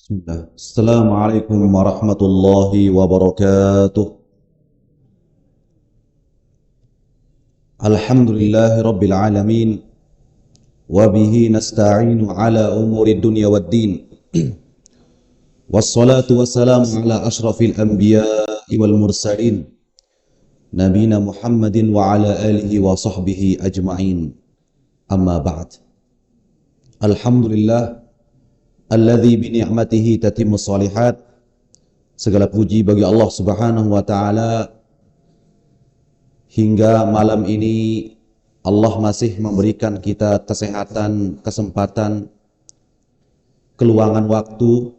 Bismillah. Assalamualaikum warahmatullahi wabarakatuh. Alhamdulillahi rabbil alamin. Wabihi nasta'inu ala umuri dunya waddin. Wassalatu wassalamu ala ashrafil anbiya'i wal mursalin. Nabina Muhammadin wa ala alihi wa sahbihi ajma'in. Amma ba'd. Alhamdulillah alladzi bi ni'matihi tatimmu shalihat. Segala puji bagi Allah Subhanahu wa taala, hingga malam ini Allah masih memberikan kita kesehatan, kesempatan, keluangan waktu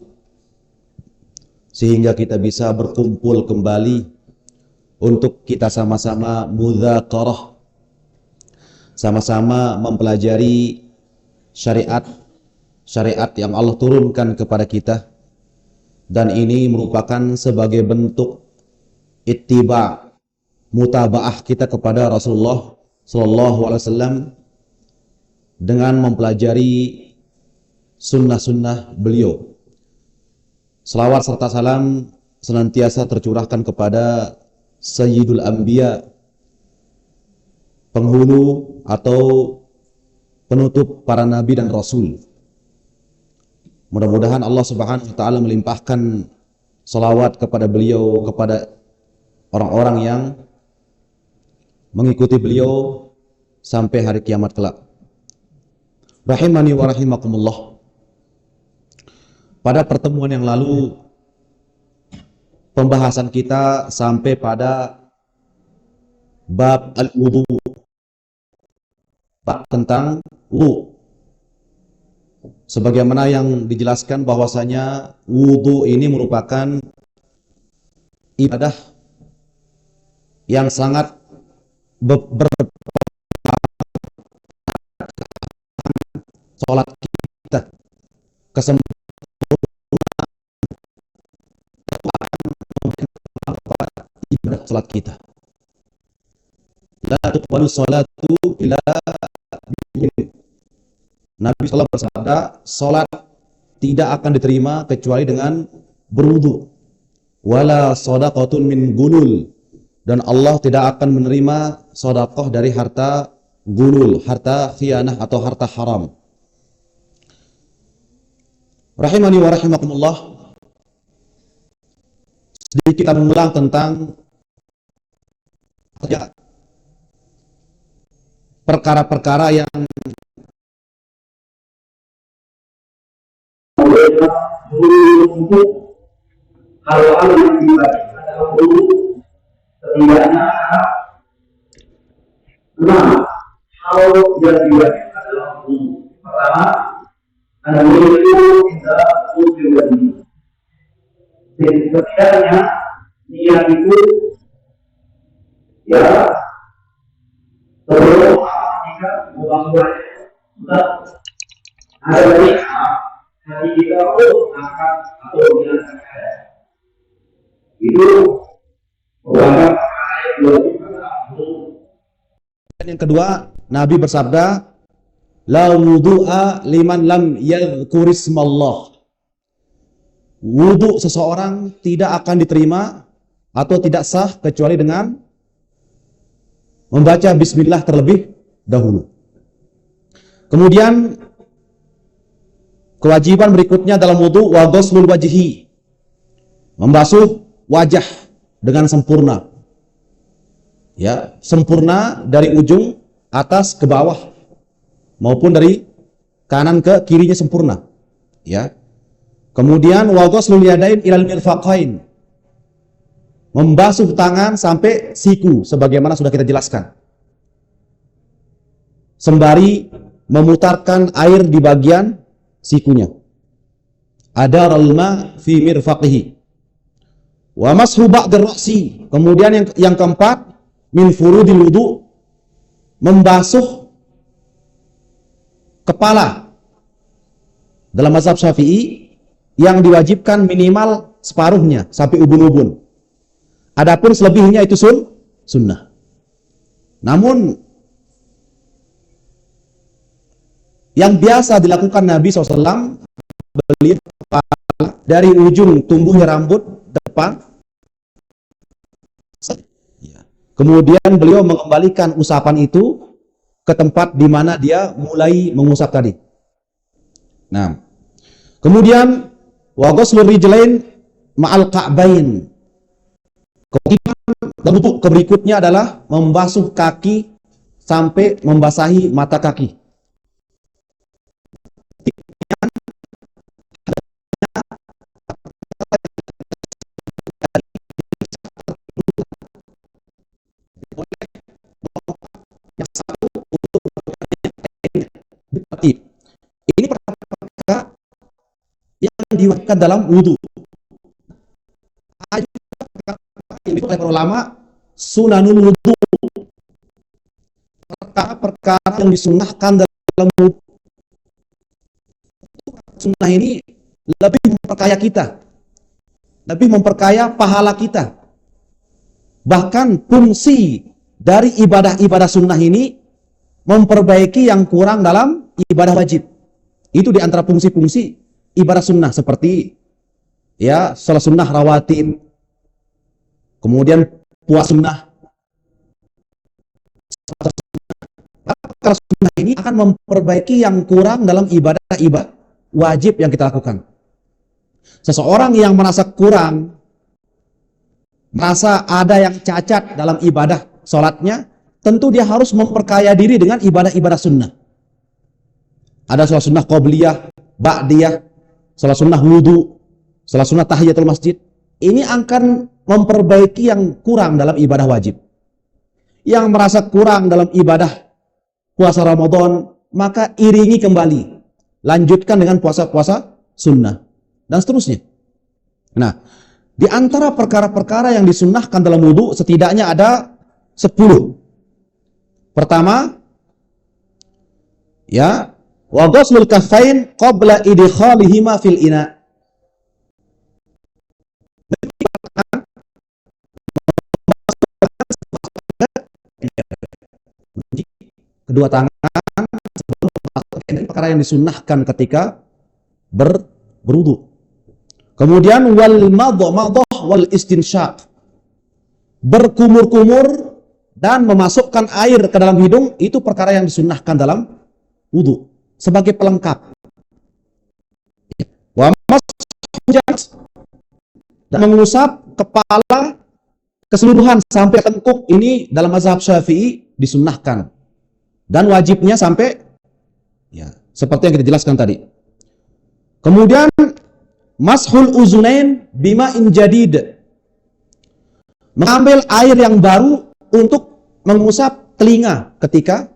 sehingga kita bisa berkumpul kembali untuk kita sama-sama mudzakarah, sama-sama mempelajari syariat yang Allah turunkan kepada kita, dan ini merupakan sebagai bentuk ittiba, mutabaah kita kepada Rasulullah Sallallahu Alaihi Wasallam dengan mempelajari sunnah-sunnah beliau. Selawat serta salam senantiasa tercurahkan kepada Sayyidul Anbiya, penghulu atau penutup para nabi dan rasul. Mudah-mudahan Allah Subhanahu wa taala melimpahkan salawat kepada beliau, kepada orang-orang yang mengikuti beliau sampai hari kiamat kelak. Rahimani wa rahimakumullah. Pada pertemuan yang lalu pembahasan kita sampai pada bab al-wudu, bab tentang wudu. Sebagaimana yang dijelaskan bahwasanya wudu ini merupakan ibadah yang sangat sholat kita, kesempurnaan ibadah sholat kita. La tuqbalu sholatu illa Nabi SAW bersabda, salat tidak akan diterima kecuali dengan berwudu. Wala shadaqatun min gulul, dan Allah tidak akan menerima sedekah dari harta gulul, harta khianah atau harta haram. Rahimani wa rahimakumullah. Sedikit kita mengulang tentang perkara-perkara yang untuk hal-hal yang dibagi adalah dulu setidaknya enam hal yang dibagi adalah dulu. Pertama, ada itu tidak pribadi. Setidaknya niat itu ya sebelum jika bukan sudah ada niat hati kita untuk angkat atau menjalankan ada itu merupakan dan yang kedua, Nabi bersabda, la wudu'a liman lam yadhkurismallah. Wudu seseorang tidak akan diterima atau tidak sah kecuali dengan membaca bismillah terlebih dahulu. Kemudian kewajiban berikutnya dalam wudu wa ghuslul wajhi, membasuh wajah dengan sempurna. Ya, sempurna dari ujung atas ke bawah maupun dari kanan ke kirinya sempurna. Ya. Kemudian wa ghuslul yadain ilal mirfaqain, membasuh tangan sampai siku sebagaimana sudah kita jelaskan. Sembari memutarkan air di bagian sikunya. Ada ralma fi mirfaqihi. Wa mashu ba'dir ra'si. Kemudian yang keempat, min furudil wudu, membasuh kepala. Dalam mazhab Syafi'i yang diwajibkan minimal separuhnya sampai ubun-ubun. Adapun selebihnya itu sunnah. Namun yang biasa dilakukan Nabi SAW, beliau dari ujung tumbuhnya rambut depan. Ya. Kemudian beliau mengembalikan usapan itu ke tempat di mana dia mulai mengusap tadi. Nah, kemudian wa ghuslur rijlain ma'al ka'bain. Kemudian bentuk berikutnya adalah membasuh kaki sampai membasahi mata kaki. Ini perkara yang diwajibkan dalam wudhu. Ini oleh para ulama sunanul wudhu, perkara yang disunnahkan dalam wudhu. Sunnah ini lebih memperkaya kita, lebih memperkaya pahala kita. Bahkan fungsi dari ibadah-ibadah sunnah ini memperbaiki yang kurang dalam ibadah wajib. Itu di antara fungsi-fungsi ibadah sunnah, seperti ya salat sunnah rawatib, kemudian puasa sunnah. Kalau sunnah ini akan memperbaiki yang kurang dalam ibadah-ibadah wajib yang kita lakukan. Seseorang yang merasa kurang, merasa ada yang cacat dalam ibadah sholatnya, tentu dia harus memperkaya diri dengan ibadah-ibadah sunnah. Ada sholat sunnah qobliyah, ba'diyah, sholat sunnah wudhu, sholat sunnah tahiyatul masjid. Ini akan memperbaiki yang kurang dalam ibadah wajib. Yang merasa kurang dalam ibadah puasa Ramadan, maka iringi kembali. Lanjutkan dengan puasa-puasa sunnah. Dan seterusnya. Nah, di antara perkara-perkara yang disunnahkan dalam wudhu, setidaknya ada 10. Pertama, ya, wa ghuslul kaffain qabla idkhalihima fil ina. Kedua tangan sebelum masuk, ini perkara yang disunnahkan ketika berwudu. Kemudian wal madmadah wal istinsyaq, berkumur-kumur dan memasukkan air ke dalam hidung, itu perkara yang disunnahkan dalam wudu sebagai pelengkap. Wa masjud, dan mengusap kepala keseluruhan sampai tengkuk, ini dalam mazhab Syafi'i disunnahkan dan wajibnya sampai ya seperti yang kita jelaskan tadi. Kemudian mashul uzunain bima'in jadid, mengambil air yang baru untuk mengusap telinga ketika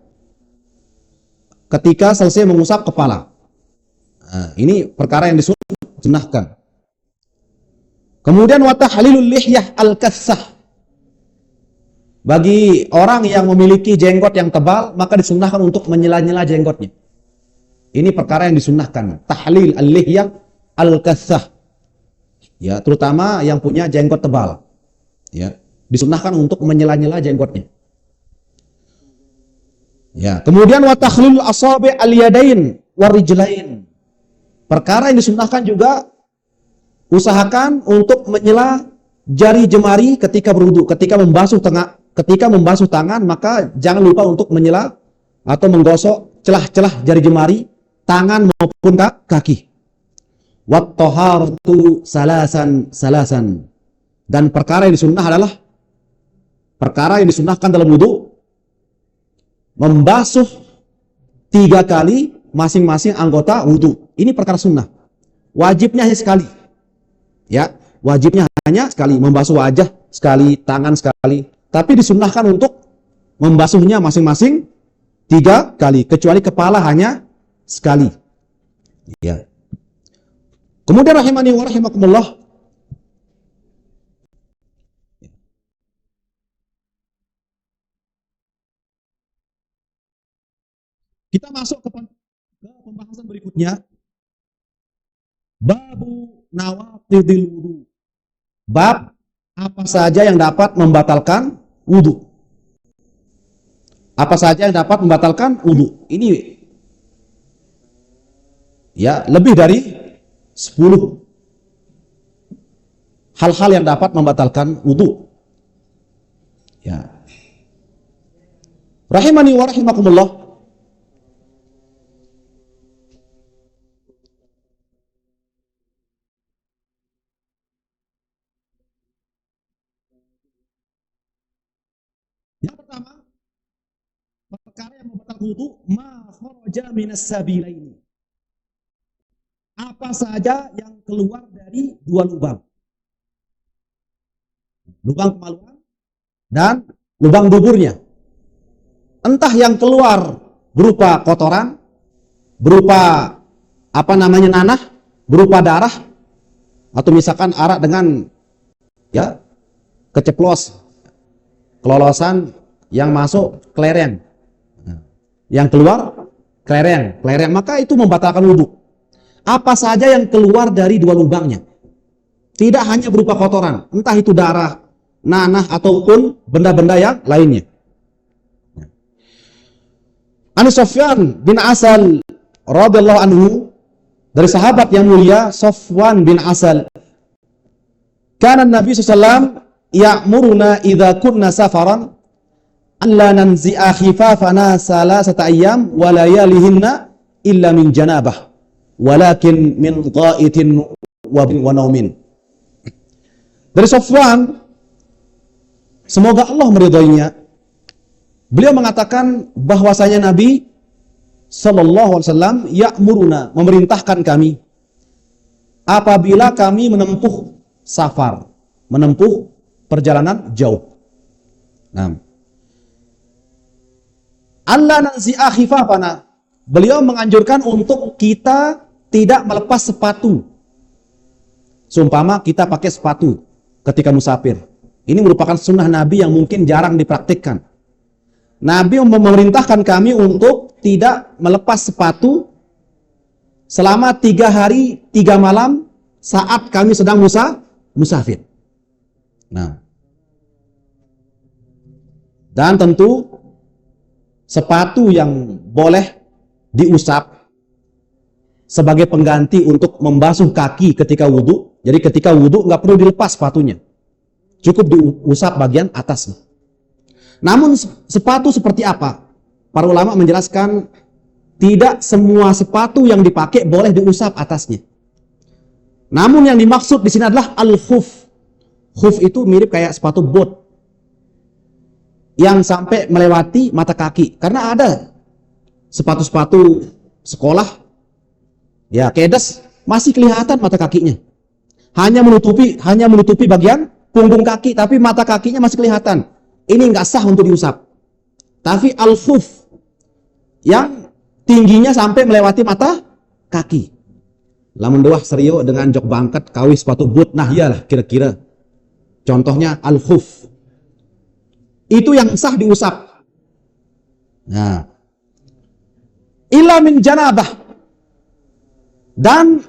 selesai mengusap kepala. Nah, ini perkara yang disunnahkan. Kemudian wa tahlilul lihyah al-kassah, bagi orang yang memiliki jenggot yang tebal, maka disunnahkan untuk menyela-nyela jenggotnya. Ini perkara yang disunnahkan, tahlil al-lihyah al-kassah. Ya, terutama yang punya jenggot tebal. Ya, disunnahkan untuk menyela-nyela jenggotnya. Ya, kemudian wa takhlilul asabi' al-yadain warijlain. Perkara yang disunnahkan juga, usahakan untuk menyela jari jemari ketika berwudu, ketika membasuh tangan, maka jangan lupa untuk menyela atau menggosok celah-celah jari jemari, tangan maupun kaki. Wat taharatu salasan. Dan perkara yang disunnah adalah perkara yang disunnahkan dalam wudu, membasuh 3 kali masing-masing anggota wudu. Ini perkara sunnah. Wajibnya hanya sekali. Ya, wajibnya hanya sekali, membasuh wajah sekali, tangan sekali. Tapi disunnahkan untuk membasuhnya masing-masing 3 kali, kecuali kepala hanya sekali. Ya. Kemudian rahimani wa rahimakumullah, kita masuk ke pembahasan berikutnya. Babu nawaqidil wudu. Bab apa saja yang dapat membatalkan wudu. Apa saja yang dapat membatalkan wudu. Ini ya lebih dari 10 hal-hal yang dapat membatalkan wudu. Ya. Rahimani wa rahimakumullah. Yang pertama, perkara yang membatalkan wudu, ma kharaja minas sabilaini. Apa saja yang keluar dari dua lubang. Lubang kemaluan dan lubang duburnya. Entah yang keluar berupa kotoran, berupa nanah, berupa darah, atau misalkan arak dengan ya keceplos, kelolosan yang masuk kelereng, yang keluar kelereng, maka itu membatalkan wudhu. Apa saja yang keluar dari dua lubangnya, tidak hanya berupa kotoran, entah itu darah, nanah ataupun benda-benda yang lainnya. An Sufyan bin Asal radhiyallahu anhu, dari sahabat yang mulia Sufyan bin Asal, kana Nabi sallallahu ya'muruna idza kunna safaran alla nanzi'a khifafana salasata ayyam wa layalihinna illa min janabah walakin min dha'itin wa naumin. Dari Sufyan, semoga Allah meridhoinya, beliau mengatakan bahwasanya Nabi sallallahu alaihi wasallam ya'muruna, memerintahkan kami apabila kami menempuh safar, menempuh perjalanan jauh. Nah, Allah nanzi'a khifafana, beliau menganjurkan untuk kita tidak melepas sepatu. Seumpama kita pakai sepatu ketika musafir. Ini merupakan sunnah Nabi yang mungkin jarang dipraktikkan. Nabi memerintahkan kami untuk tidak melepas sepatu selama 3 hari 3 malam saat kami sedang musafir. Nah, dan tentu sepatu yang boleh diusap sebagai pengganti untuk membasuh kaki ketika wudhu. Jadi ketika wudhu nggak perlu dilepas sepatunya, cukup diusap bagian atasnya. Namun sepatu seperti apa? Para ulama menjelaskan tidak semua sepatu yang dipakai boleh diusap atasnya. Namun yang dimaksud di sini adalah al-khuf. Khuf itu mirip kayak sepatu bot yang sampai melewati mata kaki. Karena ada sepatu-sepatu sekolah, ya kedes, masih kelihatan mata kakinya. Hanya menutupi bagian punggung kaki, tapi mata kakinya masih kelihatan. Ini nggak sah untuk diusap. Tapi al-khuf yang tingginya sampai melewati mata kaki. Lamun doah serio dengan jok bangket kawis sepatu boot, nah iyalah kira-kira. Contohnya al-khuf. Itu yang sah diusap. Nah, illa min janabah. Dan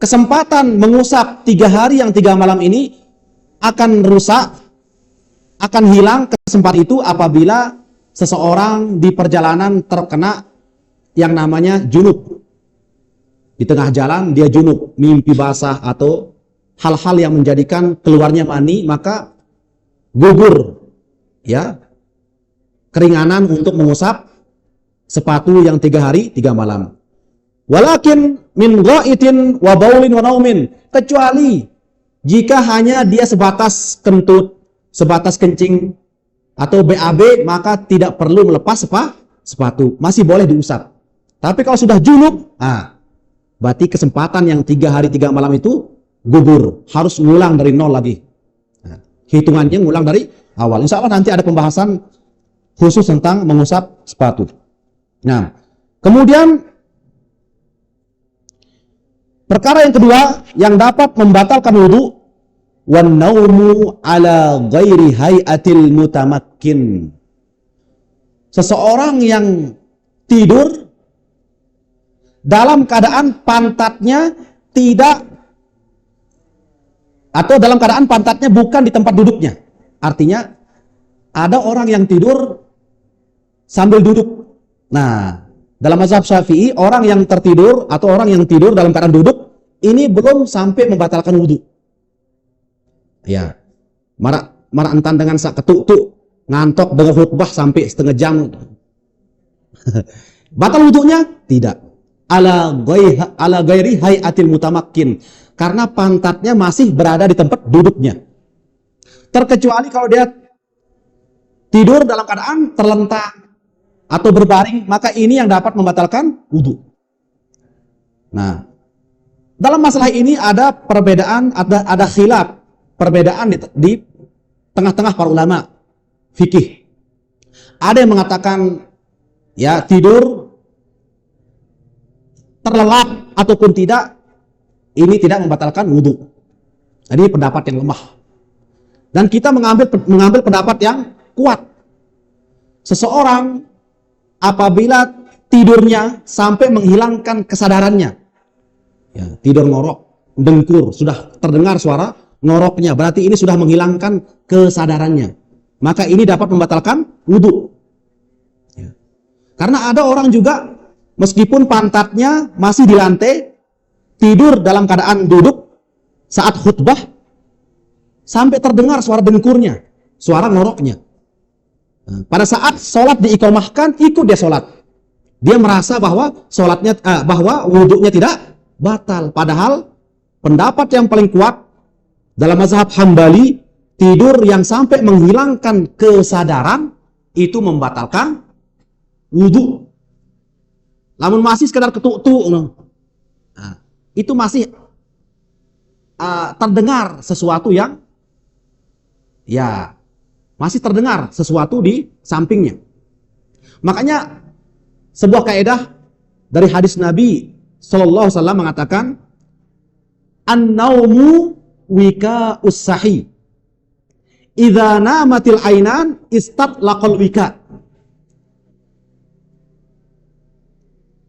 kesempatan mengusap 3 hari yang 3 malam ini akan rusak, akan hilang kesempatan itu apabila seseorang di perjalanan terkena yang namanya junub. Di tengah jalan dia junub, mimpi basah atau hal-hal yang menjadikan keluarnya mani, maka gugur ya keringanan untuk mengusap sepatu yang 3 hari 3 malam. Walakin min ghaitin wa baulin wa naumin, kecuali jika hanya dia sebatas kentut, sebatas kencing atau BAB, maka tidak perlu melepas sepatu, masih boleh diusap. Tapi kalau sudah junub, berarti kesempatan yang 3 hari 3 malam itu gugur, harus ngulang dari nol lagi. Hitungannya ngulang dari awal. Insya Allah nanti ada pembahasan khusus tentang mengusap sepatu. Nah, kemudian perkara yang kedua yang dapat membatalkan wudu, wan naumu ala ghairi hayatil mutamakkin. Seseorang yang tidur dalam keadaan pantatnya tidak, atau dalam keadaan pantatnya bukan di tempat duduknya. Artinya ada orang yang tidur sambil duduk. Nah, dalam mazhab Syafi'i, orang yang tertidur atau orang yang tidur dalam keadaan duduk ini belum sampai membatalkan wudu. Ya, marah entan dengan sak ketuk-tuk, ngantok dengan khutbah sampai setengah jam. Batal wudunya? Tidak. Ala ghairi hayatil mutamakkin. Karena pantatnya masih berada di tempat duduknya. Terkecuali kalau dia tidur dalam keadaan terlentang atau berbaring, maka ini yang dapat membatalkan wudu. Nah, dalam masalah ini ada perbedaan, ada khilaf, perbedaan di tengah-tengah para ulama fikih. Ada yang mengatakan ya tidur terlelap ataupun tidak, ini tidak membatalkan wudu. Jadi pendapat yang lemah. Dan kita mengambil pendapat yang kuat. Seseorang apabila tidurnya sampai menghilangkan kesadarannya, ya, tidur ngorok, dengkur, sudah terdengar suara ngoroknya, berarti ini sudah menghilangkan kesadarannya. Maka ini dapat membatalkan wudu. Ya. Karena ada orang juga meskipun pantatnya masih di lantai, tidur dalam keadaan duduk saat khutbah, sampai terdengar suara dengkurnya, suara ngoroknya. Nah, pada saat sholat diiqamahkan, ikut dia sholat. Dia merasa bahwa bahwa wudhunya tidak batal. Padahal pendapat yang paling kuat dalam mazhab Hambali, tidur yang sampai menghilangkan kesadaran itu membatalkan wudhu. Namun masih sekedar ketuk-tuk, nah, itu masih terdengar sesuatu yang ya masih terdengar sesuatu di sampingnya. Makanya sebuah kaidah dari hadis Nabi sallallahu alaihi wasallam mengatakan an-naumu wika'us sahih. Idza namatil ainan istatlaqal wika'.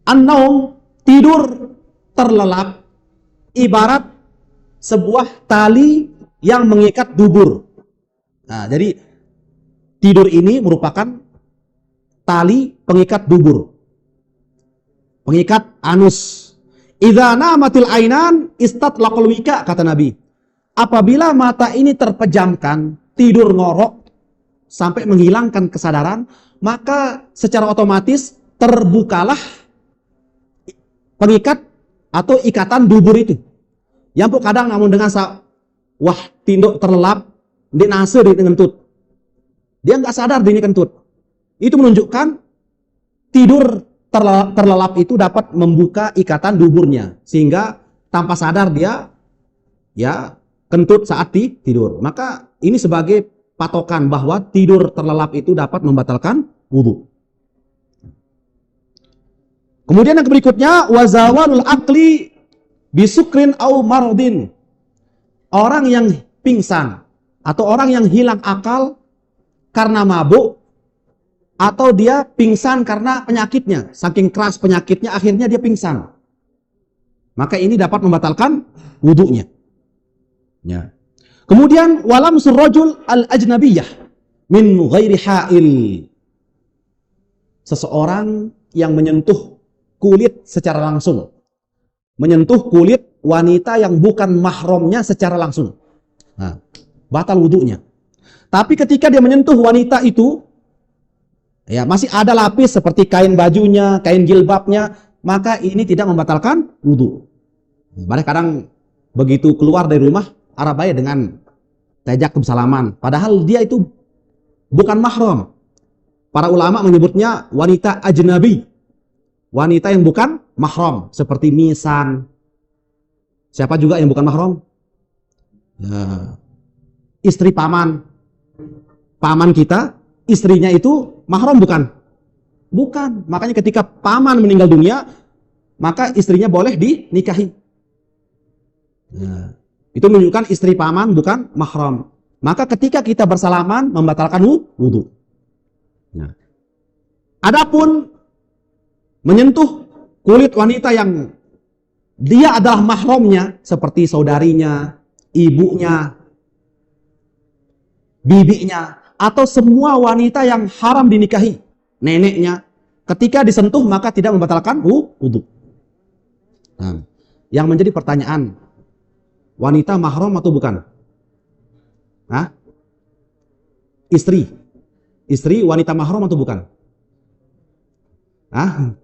An-naum, tidur terlelap, ibarat sebuah tali yang mengikat dubur. Nah, jadi tidur ini merupakan tali pengikat dubur, pengikat anus. Idza namatil ainan istatlaqal wika', kata Nabi. Apabila mata ini terpejamkan, tidur ngorok sampai menghilangkan kesadaran, maka secara otomatis terbukalah pengikat atau ikatan dubur itu. Yang kadang namun dengan wah tinduk terlelap, dia nase di kentut. Dia nggak sadar dia ini kentut. Itu menunjukkan tidur terlelap itu dapat membuka ikatan duburnya, sehingga tanpa sadar dia ya kentut saat tidur. Maka ini sebagai patokan bahwa tidur terlelap itu dapat membatalkan wudu. Kemudian yang berikutnya wazawalul aqli bisukrin au maradin. Orang yang pingsan atau orang yang hilang akal karena mabuk, atau dia pingsan karena penyakitnya, saking keras penyakitnya akhirnya dia pingsan. Maka ini dapat membatalkan wudunya. Ya. Kemudian walam surrajul al-ajnabiyah min ghairi ha'il. Seseorang yang menyentuh kulit secara langsung. Menyentuh kulit wanita yang bukan mahramnya secara langsung. Nah, batal wudunya. Tapi ketika dia menyentuh wanita itu, ya masih ada lapis seperti kain bajunya, kain jilbabnya, maka ini tidak membatalkan wudu. Bahkan kadang begitu keluar dari rumah, Arabaya dengan tajak salaman. Padahal dia itu bukan mahram. Para ulama menyebutnya wanita ajnabi. Wanita yang bukan mahram. Seperti misan. Siapa juga yang bukan mahram? Ya, istri paman. Paman kita, istrinya itu mahram bukan? Bukan. Makanya ketika paman meninggal dunia, maka istrinya boleh dinikahi. Ya. Itu menunjukkan istri paman bukan mahram. Maka ketika kita bersalaman membatalkan wudu. Nah. Adapun menyentuh kulit wanita yang dia adalah mahramnya seperti saudarinya, ibunya, bibinya, atau semua wanita yang haram dinikahi, neneknya, ketika disentuh maka tidak membatalkan wudu. Nah, yang menjadi pertanyaan, wanita mahram atau bukan? Hah? Istri wanita mahram atau bukan? Hah?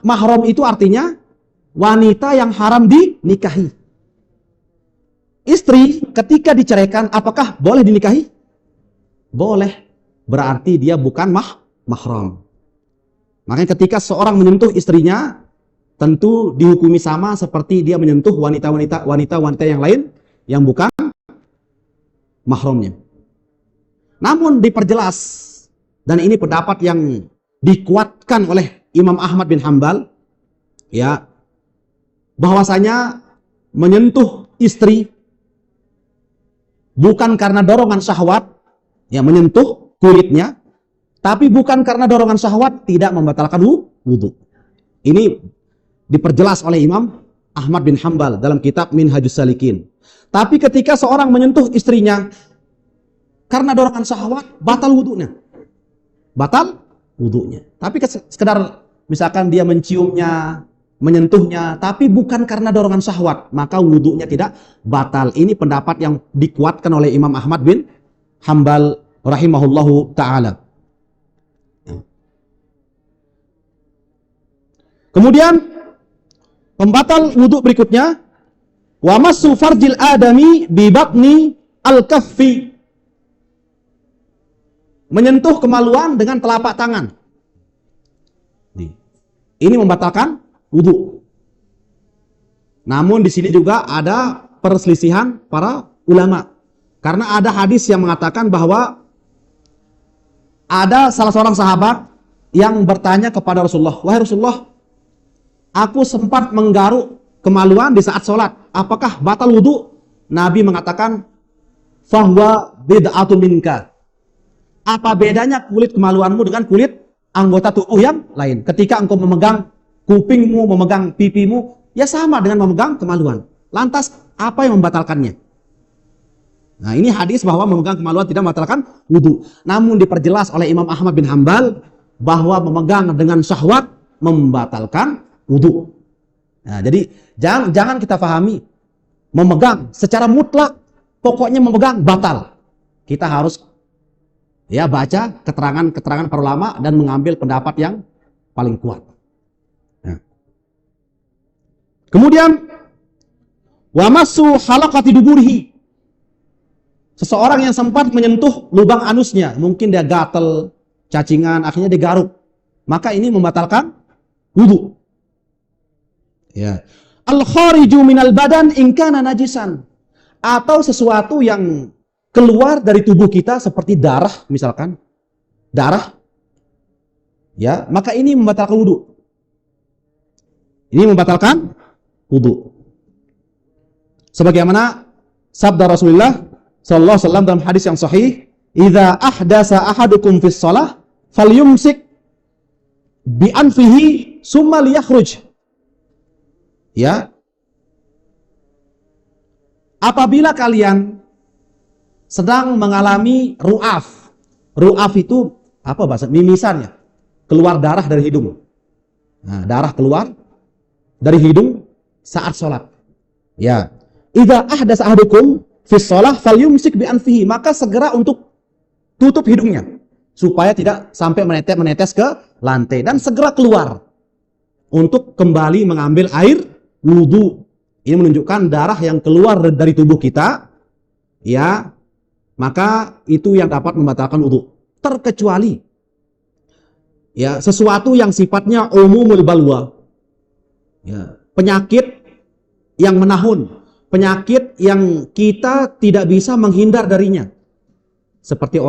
Mahram itu artinya wanita yang haram dinikahi. Istri ketika diceraikan apakah boleh dinikahi? Boleh. Berarti dia bukan mahram. Makanya ketika seorang menyentuh istrinya, tentu dihukumi sama seperti dia menyentuh wanita-wanita yang lain yang bukan mahramnya. Namun diperjelas, dan ini pendapat yang dikuatkan oleh Imam Ahmad bin Hanbal, ya, bahwasanya menyentuh istri bukan karena dorongan syahwat, ya, menyentuh kulitnya, tapi bukan karena dorongan syahwat tidak membatalkan wudu. Ini diperjelas oleh Imam Ahmad bin Hanbal dalam kitab Minhajus Salikin. Tapi ketika seorang menyentuh istrinya karena dorongan syahwat, batal wudunya. Batal wudunya. Tapi sekedar misalkan dia menciumnya, menyentuhnya, tapi bukan karena dorongan syahwat, maka wudunya tidak batal. Ini pendapat yang dikuatkan oleh Imam Ahmad bin Hanbal rahimahullahu ta'ala. Kemudian pembatal wudu berikutnya, wa massu farjil adami bi batni al-kaffi. Menyentuh kemaluan dengan telapak tangan. Ini membatalkan wudu. Namun di sini juga ada perselisihan para ulama. Karena ada hadis yang mengatakan bahwa ada salah seorang sahabat yang bertanya kepada Rasulullah, "Wahai Rasulullah, aku sempat menggaruk kemaluan di saat sholat. Apakah batal wudu?" Nabi mengatakan, "Fahuwa bid'atun minka." Apa bedanya kulit kemaluanmu dengan kulit anggota tubuh yang lain? Ketika engkau memegang kupingmu, memegang pipimu, ya sama dengan memegang kemaluan. Lantas, apa yang membatalkannya? Nah, ini hadis bahwa memegang kemaluan tidak membatalkan wudu. Namun diperjelas oleh Imam Ahmad bin Hanbal bahwa memegang dengan syahwat membatalkan wudu. Nah, jadi jangan kita pahami memegang secara mutlak, pokoknya memegang batal. Kita harus ya baca keterangan para ulama dan mengambil pendapat yang paling kuat. Nah. Kemudian wa massu halaqati duburihi. Seseorang yang sempat menyentuh lubang anusnya, mungkin dia gatel, cacingan, akhirnya digaruk. Maka ini membatalkan wudu. Ya. Al-khariju minal badan in kana najisan. Atau sesuatu yang keluar dari tubuh kita seperti darah, misalkan darah, ya, maka ini membatalkan wudu. Ini membatalkan wudu. Sebagaimana sabda Rasulullah sallallahu alaihi wasallam dalam hadis yang sahih, "Idza ahdasa ahadukum fis shalah falyumsik bi anfihi summa liyakhruj." Ya. Apabila kalian sedang mengalami ru'af. Ru'af itu apa bahasa? Mimisan ya. Keluar darah dari hidung. Nah, darah keluar dari hidung saat sholat. Ya. Idza ahdasa ahadukum fis shalah falyumsik bi anfihi, maka segera untuk tutup hidungnya supaya tidak sampai menetes ke lantai dan segera keluar untuk kembali mengambil air wudu. Ini menunjukkan darah yang keluar dari tubuh kita, ya, maka itu yang dapat membatalkan wudu. Terkecuali ya sesuatu yang sifatnya umumul balwa, ya, penyakit yang menahun, penyakit yang kita tidak bisa menghindar darinya, seperti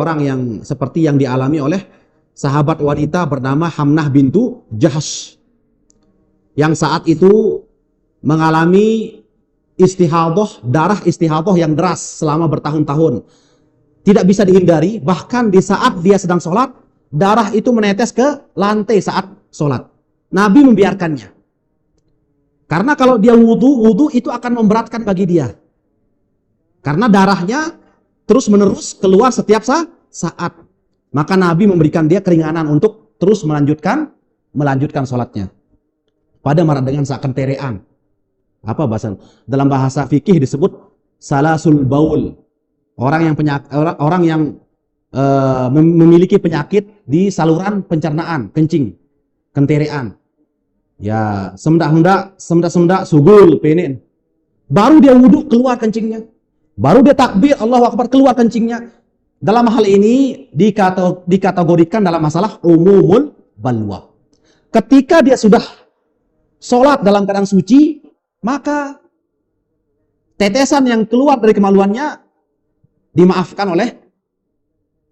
yang dialami oleh sahabat wanita bernama Hamnah bintu Jahsh yang saat itu mengalami istihadah, darah istihadah yang deras selama bertahun-tahun. Tidak bisa dihindari, bahkan di saat dia sedang sholat, darah itu menetes ke lantai saat sholat. Nabi membiarkannya. Karena kalau dia wudu itu akan memberatkan bagi dia. Karena darahnya terus-menerus keluar setiap saat. Maka Nabi memberikan dia keringanan untuk terus melanjutkan sholatnya. Pada marah dengan seakan terean. Apa bahasa? Dalam bahasa fikih disebut salasul baul. orang yang memiliki penyakit di saluran pencernaan, kencing, kenterean. Ya, semendak, sugul, penin. Baru dia wudhu keluar kencingnya. Baru dia takbir, Allahu Akbar, keluar kencingnya. Dalam hal ini dikategorikan dalam masalah umumul balwa. Ketika dia sudah sholat dalam keadaan suci, maka tetesan yang keluar dari kemaluannya dimaafkan oleh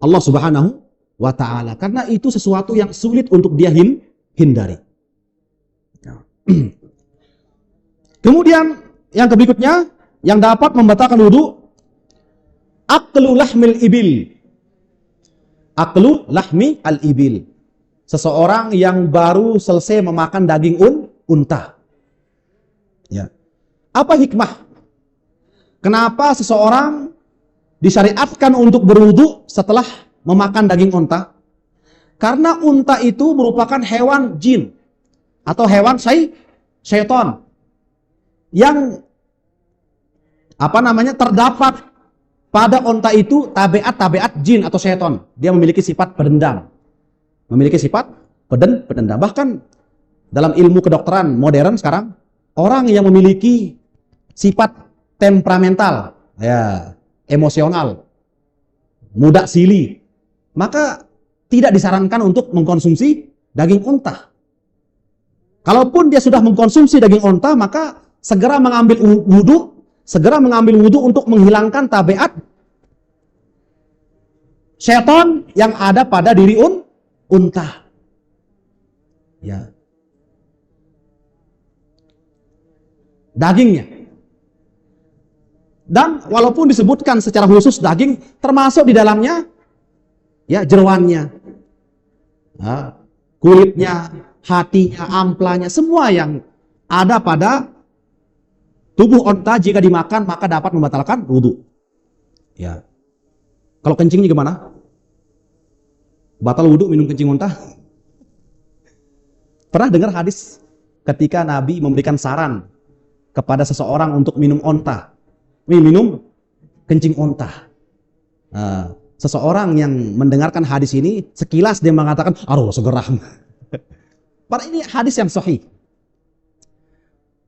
Allah Subhanahu wa Ta'ala. Karena itu sesuatu yang sulit untuk dia hindari. Kemudian yang berikutnya yang dapat membatalkan wudu, aklu lahmil ibil. Aklu lahmi al ibil. Seseorang yang baru selesai memakan daging unta. Ya. Apa hikmah? Kenapa seseorang disyariatkan untuk berwudu setelah memakan daging unta? Karena unta itu merupakan hewan jin atau hewan syaitan yang terdapat pada unta itu tabiat jin atau syaitan. Dia memiliki sifat pendendam. Pendendam. Bahkan dalam ilmu kedokteran modern sekarang, orang yang memiliki sifat temperamental, ya, emosional, mudah silih, maka tidak disarankan untuk mengkonsumsi daging unta. Kalaupun dia sudah mengkonsumsi daging unta, maka segera mengambil wudu untuk menghilangkan tabiat syaitan yang ada pada diri unta. Ya. Dagingnya. Dan walaupun disebutkan secara khusus daging, termasuk di dalamnya ya jeroannya, kulitnya, hatinya, amplanya, semua yang ada pada tubuh unta jika dimakan maka dapat membatalkan wudu. Ya. Kalau kencingnya gimana? Batal wudu minum kencing unta? Pernah dengar hadis ketika Nabi memberikan saran kepada seseorang untuk minum kencing unta. Seseorang yang mendengarkan hadis ini sekilas dia mengatakan, "Aduh, segerah." Padahal ini hadis yang sahih.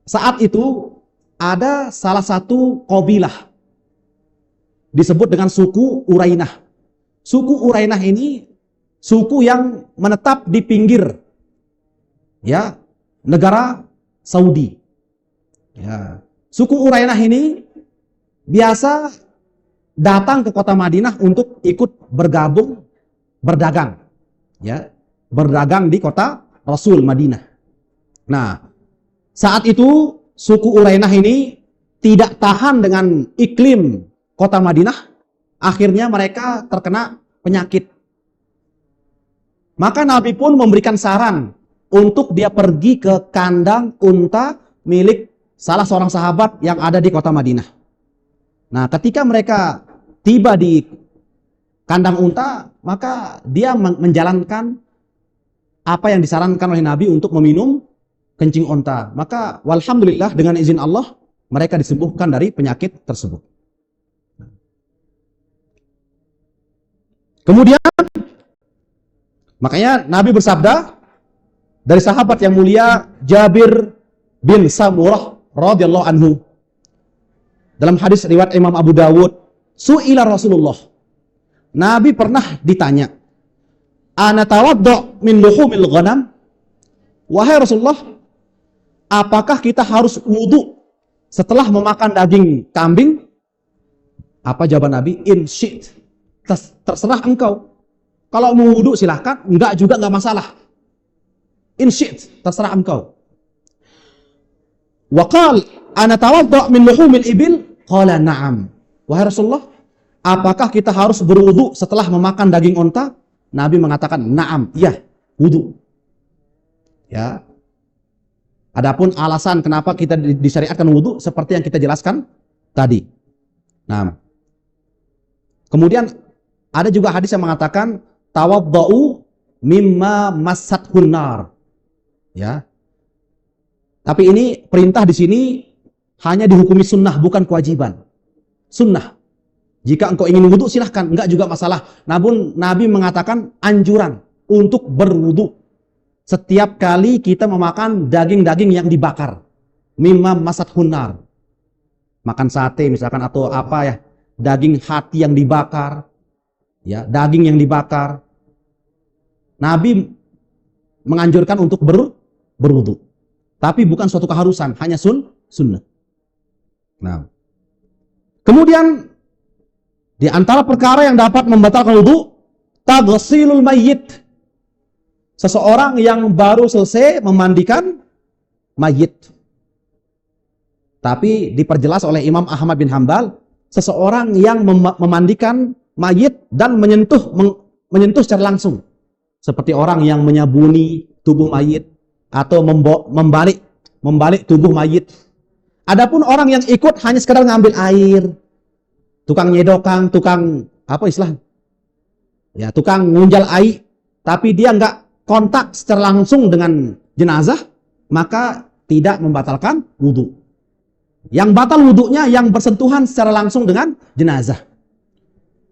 Saat itu ada salah satu qabilah disebut dengan suku Urainah. Suku Urainah ini suku yang menetap di pinggir ya negara Saudi. Ya. Suku Urainah ini biasa datang ke kota Madinah untuk ikut berdagang. Ya, berdagang di kota Rasul Madinah. Nah, saat itu suku Urainah ini tidak tahan dengan iklim kota Madinah, akhirnya mereka terkena penyakit. Maka Nabi pun memberikan saran untuk dia pergi ke kandang unta milik salah seorang sahabat yang ada di kota Madinah. Nah, ketika mereka tiba di kandang unta, maka dia menjalankan apa yang disarankan oleh Nabi untuk meminum kencing unta. Maka walhamdulillah dengan izin Allah mereka disembuhkan dari penyakit tersebut. Kemudian makanya Nabi bersabda dari sahabat yang mulia Jabir bin Samurah radhiyallahu anhu dalam hadis riwayat Imam Abu Dawud, su'ila Rasulullah. Nabi pernah ditanya, "Ana tawaddu min luhumil ghanam?" Wahai Rasulullah, apakah kita harus wudu setelah memakan daging kambing? Apa jawaban Nabi? In syi'ta. Terserah engkau. Kalau mau wudu silahkan, enggak juga enggak masalah. In syi'ta, terserah engkau. Wa qala ana tawaddu min luhumil ibil? Qala na'am. Wahai Rasulullah, apakah kita harus berwudu setelah memakan daging unta? Nabi mengatakan na'am, iya, wudu. Ya. Adapun alasan kenapa kita disyariatkan wudu seperti yang kita jelaskan tadi. Nah. Kemudian ada juga hadis yang mengatakan tawaddau mimma massathun nar. Ya. Tapi ini perintah di sini hanya dihukumi sunnah, bukan kewajiban. Sunnah. Jika engkau ingin wudhu silahkan, enggak juga masalah. Namun Nabi mengatakan anjuran untuk berwudhu setiap kali kita memakan daging-daging yang dibakar. Mimma masat hunar. Makan sate misalkan atau apa ya, daging hati yang dibakar, ya, daging yang dibakar. Nabi menganjurkan untuk berwudhu. Tapi bukan suatu keharusan, hanya sunnah. Nah. Kemudian di antara perkara yang dapat membatalkan wudu, taghsilul mayyit. Seseorang yang baru selesai memandikan mayit. Tapi diperjelas oleh Imam Ahmad bin Hambal, seseorang yang memandikan mayit dan menyentuh secara langsung. Seperti orang yang menyabuni tubuh mayit atau membalik tubuh mayit. Adapun orang yang ikut hanya sekedar ngambil air, tukang nyedokang, tukang apa istilah? Ya, tukang ngunjal air, tapi dia enggak kontak secara langsung dengan jenazah, maka tidak membatalkan wudu. Yang batal wudunya yang bersentuhan secara langsung dengan jenazah.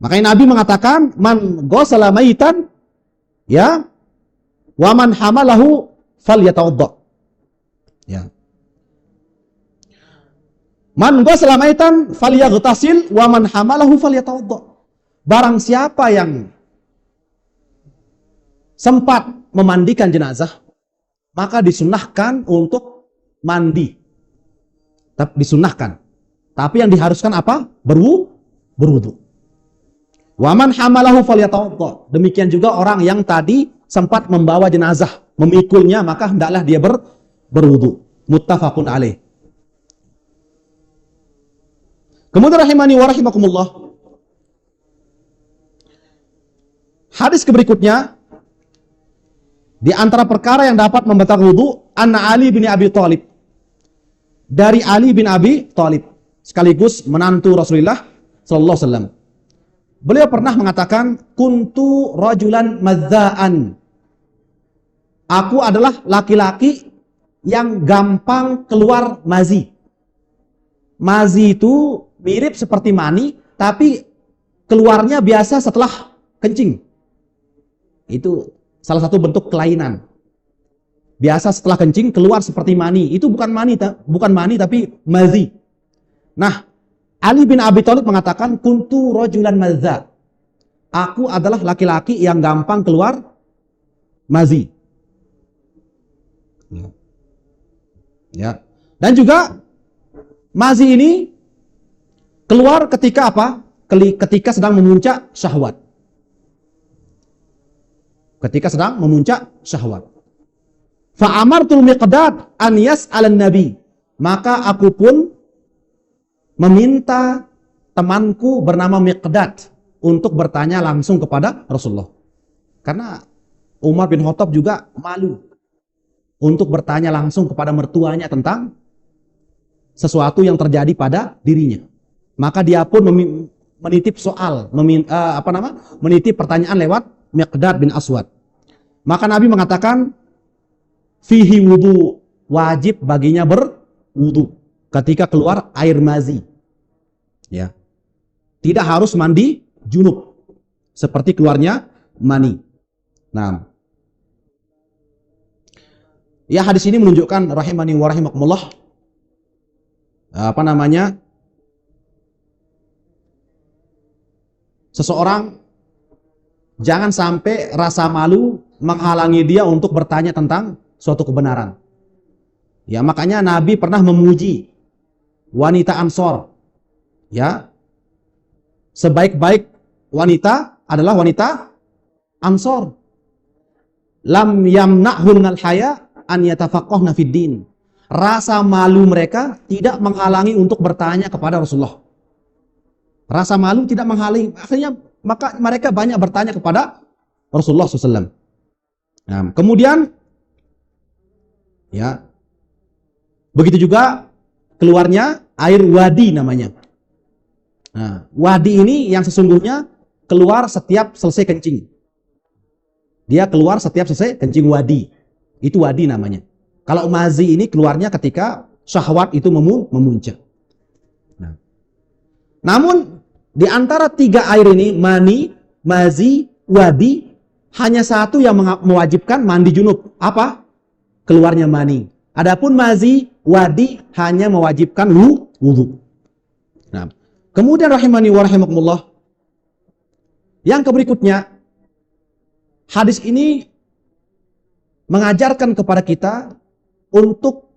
Makanya Nabi mengatakan, man ghasala maitan, ya, wa man hamalahu falyatawadda. Ya. Man ghasala maitan falyaghtasil wa man hamalahu falyatawadda. Barang siapa yang sempat memandikan jenazah, maka disunahkan untuk mandi. Disunahkan. Tapi yang diharuskan apa? Berwudu. Wa man hamalahu falyatawadda. Demikian juga orang yang tadi sempat membawa jenazah, memikulnya, maka hendaklah dia berwudu. Muttafaqun alaih. Kemudian rahimani wa rahimakumullah. Hadis berikutnya, di antara perkara yang dapat membatalkan wudu, anna Ali bin Abi Thalib. Dari Ali bin Abi Thalib, sekaligus menantu Rasulullah sallallahu alaihi wasallam. Beliau pernah mengatakan, kuntu rajulan madzaan. Aku adalah laki-laki yang gampang keluar mazi. Mazi itu mirip seperti mani, tapi keluarnya biasa setelah kencing. Itu salah satu bentuk kelainan. Biasa setelah kencing keluar seperti mani. Itu bukan mani tapi mazi. Nah, Ali bin Abi Thalib mengatakan, kuntu rajulan madza. Aku adalah laki-laki yang gampang keluar mazi. Ya. Dan juga mazi ini keluar ketika apa? Ketika sedang memuncak syahwat. Ketika sedang memuncak syahwat. Fa'amartul Miqdad an yas'alan Nabi. Maka aku pun meminta temanku bernama Miqdad untuk bertanya langsung kepada Rasulullah. Karena Umar bin Khattab juga malu untuk bertanya langsung kepada mertuanya tentang sesuatu yang terjadi pada dirinya. Maka dia pun menitip menitip pertanyaan lewat Miqdad bin Aswad. Maka Nabi mengatakan, fihi wudu, wajib baginya berwudu ketika keluar air mazi. Ya. Tidak harus mandi junub seperti keluarnya mani. Nah. Ya, hadis ini menunjukkan rahimani wa rahimakumullah seseorang jangan sampai rasa malu menghalangi dia untuk bertanya tentang suatu kebenaran. Ya, makanya Nabi pernah memuji wanita Ansor. Ya. Sebaik-baik wanita adalah wanita Ansor. Lam yamna'hunal haya an yatafaqqahna fid din. Rasa malu mereka tidak menghalangi untuk bertanya kepada Rasulullah. Rasa malu tidak menghalangi, akhirnya maka mereka banyak bertanya kepada Rasulullah SAW. Nah, kemudian ya, begitu juga keluarnya air wadi namanya. Nah, wadi ini yang sesungguhnya keluar setiap selesai kencing. Dia keluar setiap selesai kencing wadi. Itu wadi namanya. Kalau mazi ini keluarnya ketika syahwat itu memuncak. Nah, namun Di antara 3 air ini, mani, mazi, wadi, hanya satu yang mewajibkan mandi junub. Apa? Keluarnya mani. Adapun mazi, wadi hanya mewajibkan wudu. Nah, kemudian rahimani wa rahimakumullah, yang berikutnya, hadis ini mengajarkan kepada kita untuk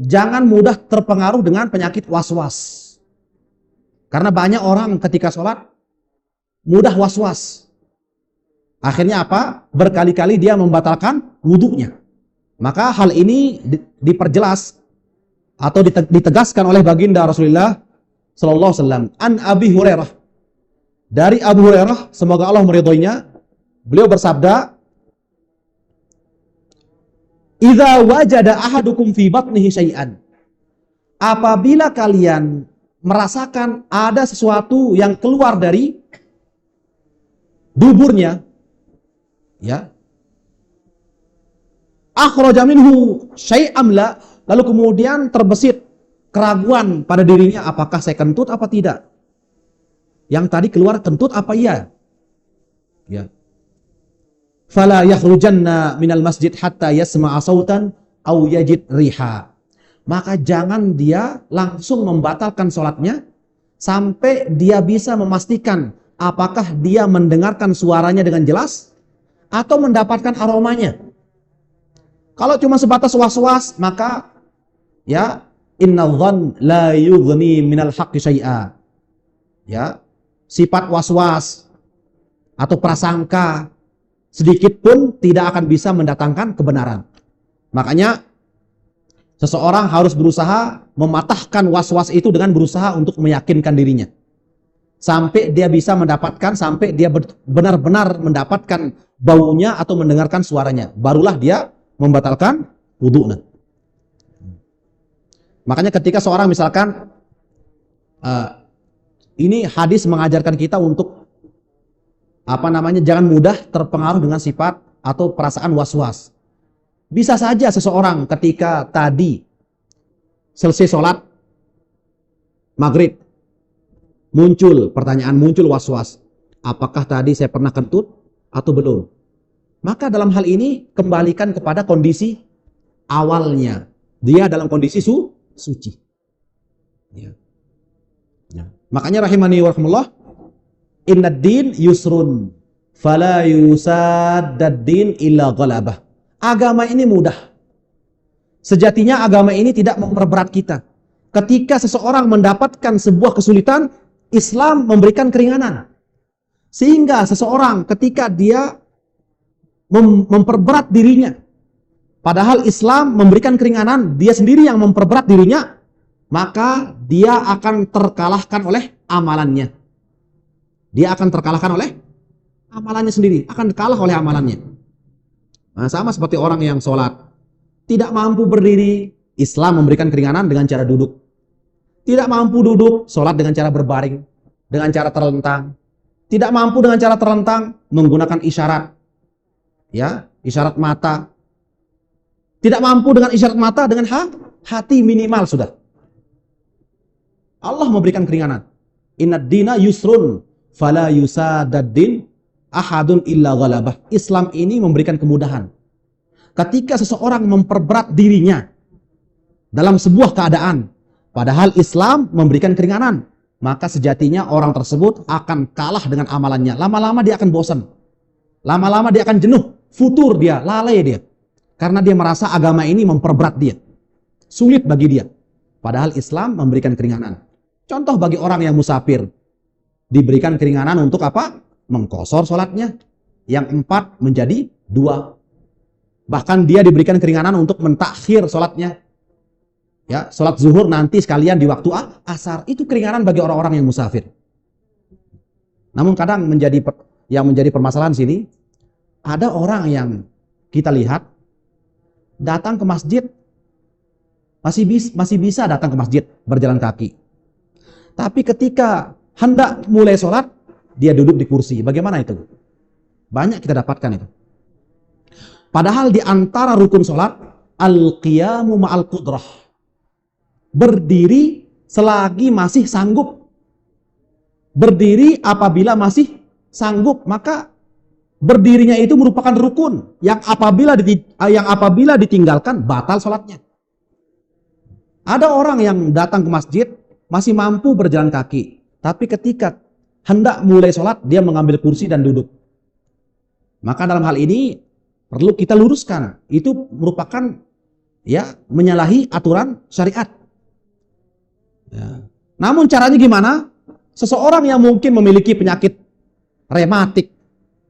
jangan mudah terpengaruh dengan penyakit was-was. Karena banyak orang ketika sholat mudah was-was. Akhirnya apa? Berkali-kali dia membatalkan wudhunya. Maka hal ini diperjelas atau ditegaskan oleh baginda Rasulullah sallallahu alaihi wasallam. An Abi Hurairah. Dari Abu Hurairah, semoga Allah meridhoinya, beliau bersabda, "Idza wajada ahadukum fi batnihi syai'an." Apabila kalian merasakan ada sesuatu yang keluar dari duburnya, ya, akhraja minhu syai'am la, lalu kemudian terbesit keraguan pada dirinya, apakah saya kentut apa tidak? Yang tadi keluar kentut apa iya? Ya. Fala yakhrujanna minal masjid hatta yasma'a sautan aw yajid riha. Maka jangan dia langsung membatalkan sholatnya sampai dia bisa memastikan apakah dia mendengarkan suaranya dengan jelas atau mendapatkan aromanya. Kalau cuma sebatas was-was, maka ya, innal dhann la yughni minal haqqi syai'a. Ya, sifat was-was atau prasangka sedikit pun tidak akan bisa mendatangkan kebenaran. Makanya seseorang harus berusaha mematahkan was-was itu dengan berusaha untuk meyakinkan dirinya. Sampai dia bisa mendapatkan, sampai dia benar-benar mendapatkan baunya atau mendengarkan suaranya. Barulah dia membatalkan wudu'nya. Makanya ketika seorang misalkan, ini hadis mengajarkan kita untuk jangan mudah terpengaruh dengan sifat atau perasaan was-was. Bisa saja seseorang ketika tadi selesai sholat maghrib, muncul pertanyaan, muncul was-was. Apakah tadi saya pernah kentut atau belum? Maka dalam hal ini kembalikan kepada kondisi awalnya. Dia dalam kondisi suci. Ya. Ya. Makanya rahimani wa rahimullah, innad din yusrun fala yusaddad din illa ghalabah. Agama ini mudah. Sejatinya agama ini tidak memperberat kita. Ketika seseorang mendapatkan sebuah kesulitan, Islam memberikan keringanan. Sehingga seseorang ketika dia memperberat dirinya, padahal Islam memberikan keringanan, dia sendiri yang memperberat dirinya, maka dia akan terkalahkan oleh amalannya. Dia akan terkalahkan oleh amalannya sendiri, akan kalah oleh amalannya. Nah, sama seperti orang yang sholat tidak mampu berdiri, Islam memberikan keringanan dengan cara duduk. Tidak mampu duduk, sholat dengan cara berbaring, dengan cara terlentang. Tidak mampu dengan cara terlentang, menggunakan isyarat, ya, isyarat mata. Tidak mampu dengan isyarat mata, dengan hati minimal sudah. Allah memberikan keringanan. Innad dina yusrun fala yusadad din ahadun illa ghalabah. Islam ini memberikan kemudahan. Ketika seseorang memperberat dirinya dalam sebuah keadaan, padahal Islam memberikan keringanan, maka sejatinya orang tersebut akan kalah dengan amalannya. Lama-lama dia akan bosan. Lama-lama dia akan jenuh, futur dia, lalai dia. Karena dia merasa agama ini memperberat dia. Sulit bagi dia. Padahal Islam memberikan keringanan. Contoh bagi orang yang musafir, diberikan keringanan untuk apa? Mengqosor sholatnya. Yang 4 menjadi 2. Bahkan dia diberikan keringanan untuk mentakhir sholatnya. Ya, sholat zuhur nanti sekalian di waktu asar. Itu keringanan bagi orang-orang yang musafir. Namun kadang yang menjadi permasalahan sini, ada orang yang kita lihat datang ke masjid, masih bisa datang ke masjid berjalan kaki. Tapi ketika hendak mulai sholat, dia duduk di kursi. Bagaimana itu? Banyak kita dapatkan itu. Padahal di antara rukun sholat, al-qiyamu ma'al qudrah. Berdiri selagi masih sanggup. berdiri apabila masih sanggup, maka berdirinya itu merupakan rukun yang apabila ditinggalkan batal sholatnya. Ada orang yang datang ke masjid masih mampu berjalan kaki, tapi ketika hendak mulai sholat dia mengambil kursi dan duduk. Maka dalam hal ini perlu kita luruskan, itu merupakan menyalahi aturan syariat. Ya. Namun caranya gimana? Seseorang yang mungkin memiliki penyakit rematik,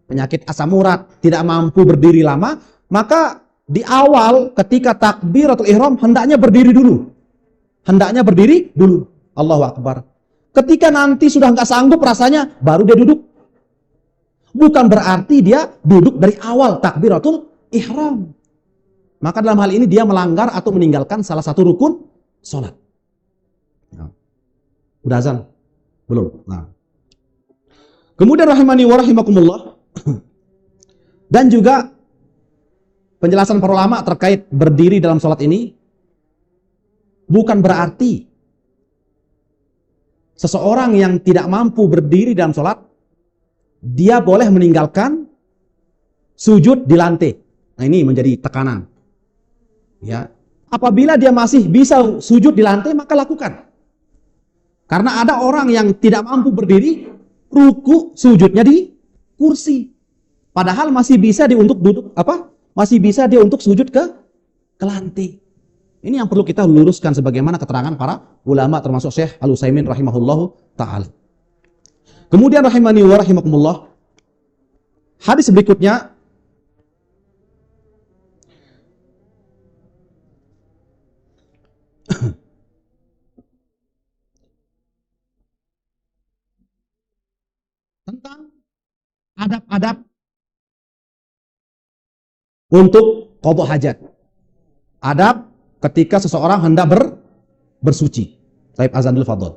penyakit asam urat, tidak mampu berdiri lama, maka di awal ketika takbiratul ihram hendaknya berdiri dulu. Allahu Akbar. Ketika nanti sudah nggak sanggup rasanya, baru dia duduk. Bukan berarti dia duduk dari awal takbiratul ihram. Maka dalam hal ini dia melanggar atau meninggalkan salah satu rukun sholat. Udah azan? Belum. Nah. Kemudian rahimani wa rahimakumullah. Dan juga penjelasan para ulama terkait berdiri dalam sholat ini bukan berarti seseorang yang tidak mampu berdiri dalam sholat dia boleh meninggalkan sujud di lantai. Nah, ini menjadi tekanan. Ya. Apabila dia masih bisa sujud di lantai, maka lakukan. Karena ada orang yang tidak mampu berdiri, ruku sujudnya di kursi. Padahal masih bisa dia untuk duduk Masih bisa dia untuk sujud ke lantai. Ini yang perlu kita luruskan sebagaimana keterangan para ulama termasuk Syekh Al-Utsaimin rahimahullahu taala. Kemudian rahimani wa rahimakumullah. Hadis berikutnya tentang adab-adab untuk qada hajat. Adab ketika seseorang hendak bersuci. Taib azan dulu fadhol.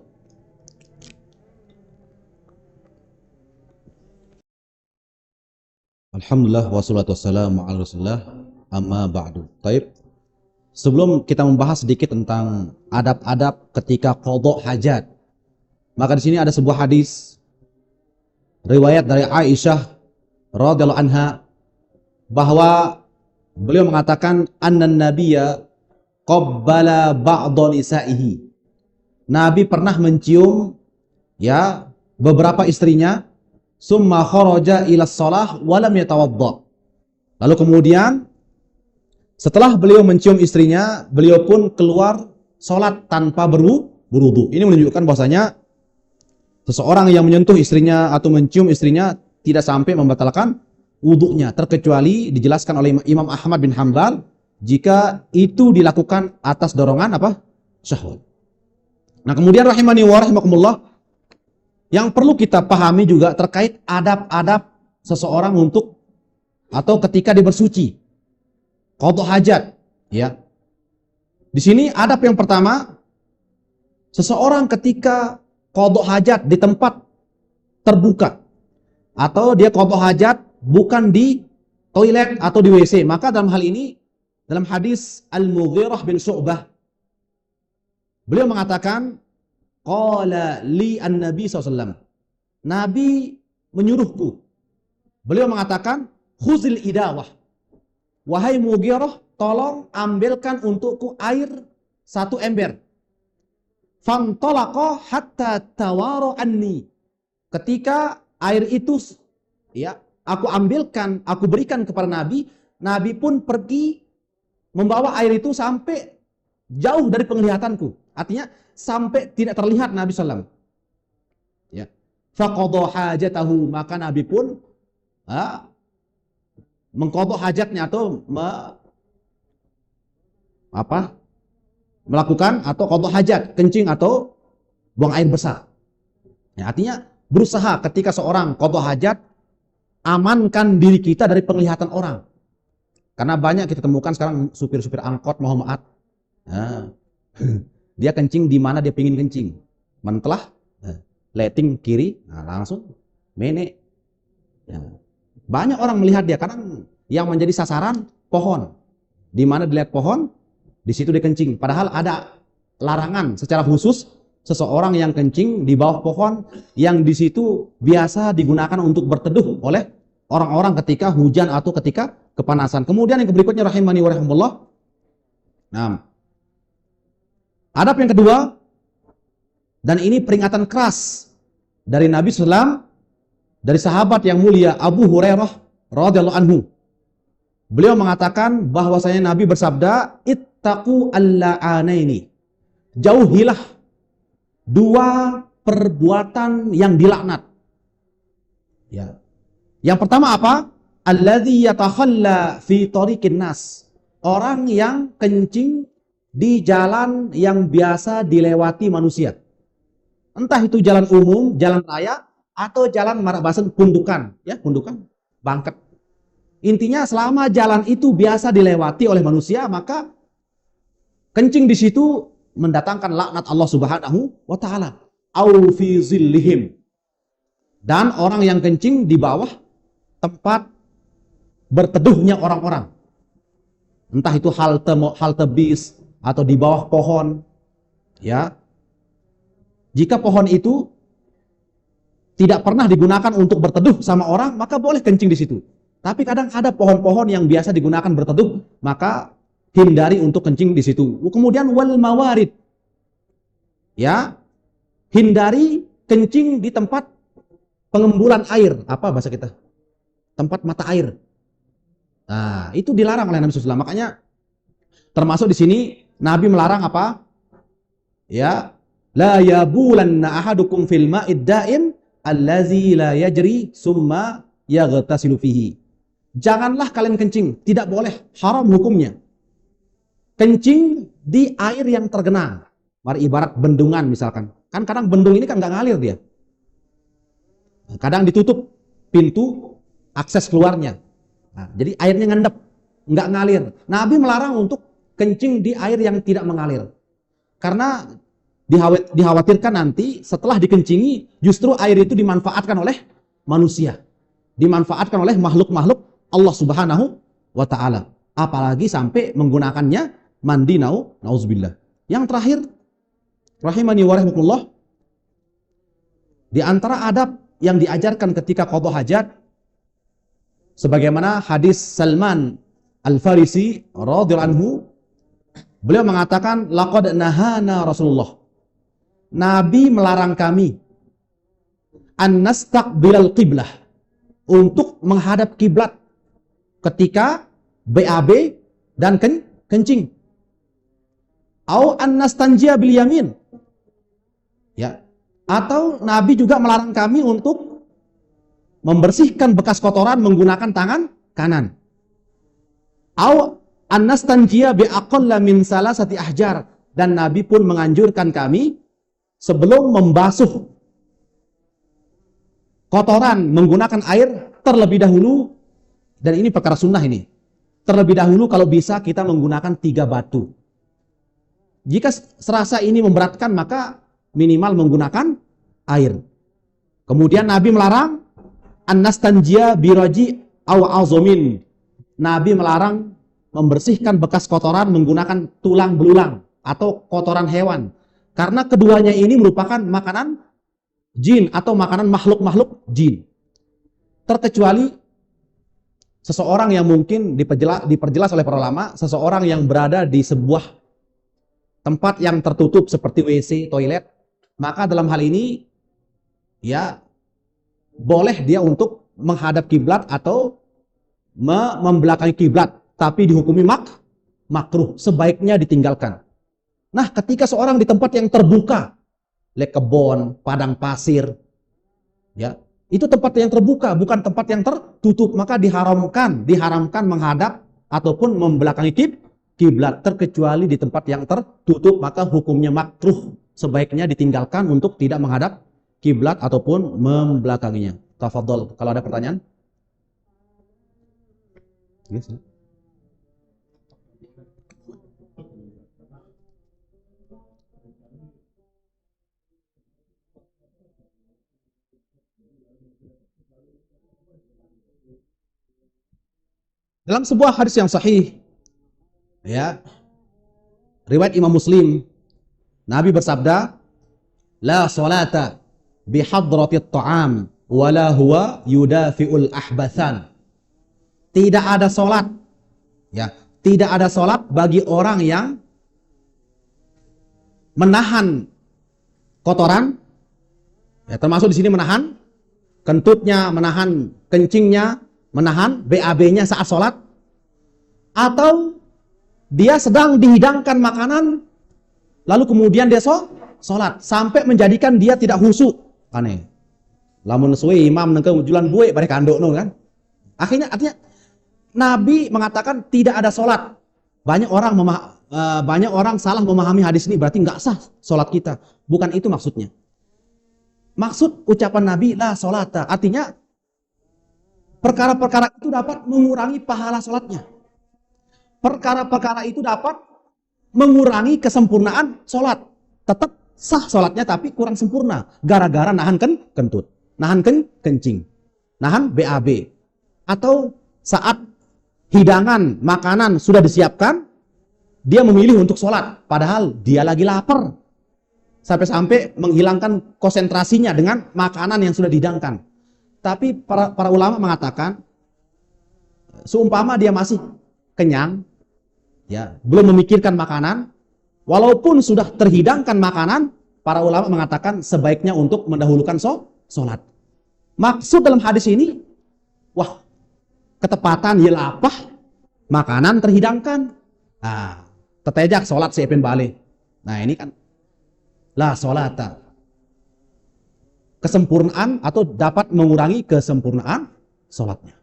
Alhamdulillah wassalatu wassalamu ala Rasulillah amma ba'du. Taib. Sebelum kita membahas sedikit tentang adab-adab ketika qada hajat, maka di sini ada sebuah hadis riwayat dari Aisyah radhiyallahu anha bahwa beliau mengatakan annan nabiyya qabbala ba'dha nisa'ihi. Nabi pernah mencium beberapa istrinya, summa kharaja ila shalah wa lam yatawadda. Lalu kemudian setelah beliau mencium istrinya, beliau pun keluar salat tanpa berwudu. Ini menunjukkan bahwasanya seseorang yang menyentuh istrinya atau mencium istrinya tidak sampai membatalkan wudunya, terkecuali dijelaskan oleh Imam Ahmad bin Hanbal jika itu dilakukan atas dorongan syahwat. Nah, kemudian rahimani wa rahimakumullah, yang perlu kita pahami juga terkait adab-adab seseorang untuk atau ketika dia bersuci qada hajat, ya. Di sini adab yang pertama, seseorang ketika qada hajat di tempat terbuka atau dia qada hajat bukan di toilet atau di WC, maka dalam hal ini dalam hadis Al-Mughirah bin Syu'bah beliau mengatakan qala li an-nabi SAW, Nabi menyuruhku, beliau mengatakan khuzil idawah, wahai Mughirah, tolong ambilkan untukku air 1 ember. Fantalaqa hatta tawara anni. Ketika air itu aku ambilkan, aku berikan kepada Nabi, Nabi pun pergi membawa air itu sampai jauh dari penglihatanku. Artinya sampai tidak terlihat Nabi SAW. Ya. Faqadha hajatahu, maka Nabi pun mengqadha hajatnya atau melakukan atau qadha hajat, kencing atau buang air besar. Ya, artinya berusaha ketika seorang qadha hajat, amankan diri kita dari penglihatan orang. Karena banyak kita temukan sekarang supir-supir angkot, mohon maaf, dia kencing di mana dia pingin kencing, mentelah, letting kiri, langsung menek. Ya. Banyak orang melihat dia, kadang yang menjadi sasaran pohon, di mana dilihat pohon, di situ dia kencing. Padahal ada larangan secara khusus seseorang yang kencing di bawah pohon yang di situ biasa digunakan untuk berteduh oleh orang-orang ketika hujan atau ketika kepanasan. Kemudian yang berikutnya rahimani wa rahimakumullah. Nah, adab yang kedua, dan ini peringatan keras dari Nabi SAW, dari sahabat yang mulia Abu Hurairah radhiyallahu anhu. Beliau mengatakan bahwasanya Nabi bersabda, ittaqu al-la'anaini. Jauhilah dua perbuatan yang dilaknat. Ya. Yang pertama apa? Alladzi yatakhalla fi tariqin nas. Orang yang kencing di jalan yang biasa dilewati manusia. Entah itu jalan umum, jalan raya, atau jalan marabasan pundukan, ya, pundukan, bangket. Intinya selama jalan itu biasa dilewati oleh manusia, maka kencing di situ mendatangkan laknat Allah Subhanahu wa taala. Au fi zillihim. Dan orang yang kencing di bawah tempat berteduhnya orang-orang. Entah itu halte bis atau di bawah pohon, ya. Jika pohon itu tidak pernah digunakan untuk berteduh sama orang, maka boleh kencing di situ. Tapi kadang ada pohon-pohon yang biasa digunakan berteduh, maka hindari untuk kencing di situ. Kemudian wal mawarid. Ya. Hindari kencing di tempat pengembulan air. Apa bahasa kita? Tempat mata air. Nah, itu dilarang oleh Nabi SAW. Makanya termasuk di sini Nabi melarang apa? Ya, la yabulanna ahadukum fil ma'id da'im allazi la yajri summa yaghtasilu fihi. Janganlah kalian kencing, tidak boleh, haram hukumnya. Kencing di air yang tergenang. Mari ibarat bendungan misalkan. Kan kadang bendung ini kan nggak ngalir dia. Kadang ditutup pintu akses keluarnya. Nah, jadi airnya ngendap, nggak ngalir. Nabi melarang untuk kencing di air yang tidak mengalir. Karena dikhawatirkan nanti setelah dikencingi justru air itu dimanfaatkan oleh manusia. Dimanfaatkan oleh makhluk-makhluk Allah Subhanahu wa taala. Apalagi sampai menggunakannya mandi nauzubillah. Yang terakhir, rahimani wa rahimakumullah, di antara adab yang diajarkan ketika qada hajat, sebagaimana hadis Salman Al-Farisi radhiyallahu anhu, beliau mengatakan laqad nahana Rasulullah. Nabi melarang kami an nastaqbilal qiblah, untuk menghadap kiblat ketika BAB dan kencing. Au an nastanjia bil yamin. Ya. Atau Nabi juga melarang kami untuk membersihkan bekas kotoran menggunakan tangan kanan. Au an nastanjia bi aqalla min salasati ahjar, dan Nabi pun menganjurkan kami sebelum membasuh kotoran menggunakan air terlebih dahulu, dan ini perkara sunnah ini. Terlebih dahulu kalau bisa kita menggunakan 3 batu. Jika serasa ini memberatkan maka minimal menggunakan air. Kemudian Nabi melarang an-nastanjia biraji aw azomin. Nabi melarang membersihkan bekas kotoran menggunakan tulang belulang atau kotoran hewan. Karena keduanya ini merupakan makanan jin atau makanan makhluk-makhluk jin. Terkecuali seseorang yang mungkin diperjelas oleh para ulama, seseorang yang berada di sebuah tempat yang tertutup seperti WC, toilet, maka dalam hal ini ya boleh dia untuk menghadap kiblat atau membelakangi kiblat, tapi dihukumi makruh, sebaiknya ditinggalkan. Nah, ketika seorang di tempat yang terbuka, kebon, padang pasir, ya, itu tempat yang terbuka, bukan tempat yang tertutup, maka diharamkan menghadap ataupun membelakangi kiblat, terkecuali di tempat yang tertutup, maka hukumnya makruh, sebaiknya ditinggalkan untuk tidak menghadap kiblat ataupun membelakanginya. Tafadhol, kalau ada pertanyaan. Yes, ya. Dalam sebuah hadis yang sahih, ya, riwayat Imam Muslim, Nabi bersabda, La salata bihadratit ta'am wala huwa yudafi'ul ahbathan. Tidak ada salat, ya, tidak ada salat bagi orang yang menahan kotoran, ya, termasuk di sini menahan kentutnya, menahan kencingnya, menahan BAB-nya saat sholat, atau dia sedang dihidangkan makanan, lalu kemudian dia sholat, sampai menjadikan dia tidak khusyuk. Aneh. Lamun suwe imam nengke ujulan buik pada kandok no kan. Artinya Nabi mengatakan tidak ada sholat. Banyak orang salah memahami hadis ini, berarti nggak sah sholat kita. Bukan itu maksudnya. Maksud ucapan Nabi la sholata, artinya perkara-perkara itu dapat mengurangi pahala sholatnya. Perkara-perkara itu dapat mengurangi kesempurnaan sholat. Tetap sah sholatnya tapi kurang sempurna. Gara-gara nahan kentut, nahan kencing, nahan BAB. Atau saat hidangan makanan sudah disiapkan, dia memilih untuk sholat. Padahal dia lagi lapar. Sampai-sampai menghilangkan konsentrasinya dengan makanan yang sudah dihidangkan. Tapi para ulama mengatakan, seumpama dia masih kenyang, ya, belum memikirkan makanan, walaupun sudah terhidangkan makanan, para ulama mengatakan sebaiknya untuk mendahulukan sholat. Maksud dalam hadis ini, wah, ketepatan ya lapah, makanan terhidangkan. Nah, tetejak sholat siapin balik. Nah ini kan la sholata, kesempurnaan atau dapat mengurangi kesempurnaan sholatnya.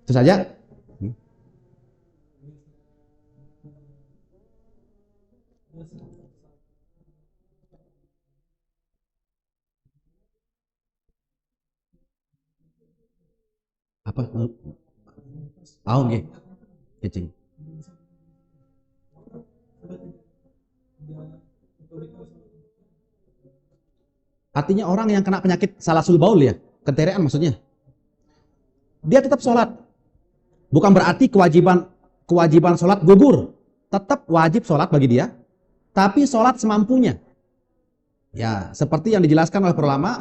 Itu saja. Apa? Oh, nggih. Cicing. Artinya orang yang kena penyakit salasul baul, ya, kenterean maksudnya, dia tetap sholat. Bukan berarti kewajiban sholat gugur. Tetap wajib sholat bagi dia, tapi sholat semampunya. Ya, seperti yang dijelaskan oleh para ulama,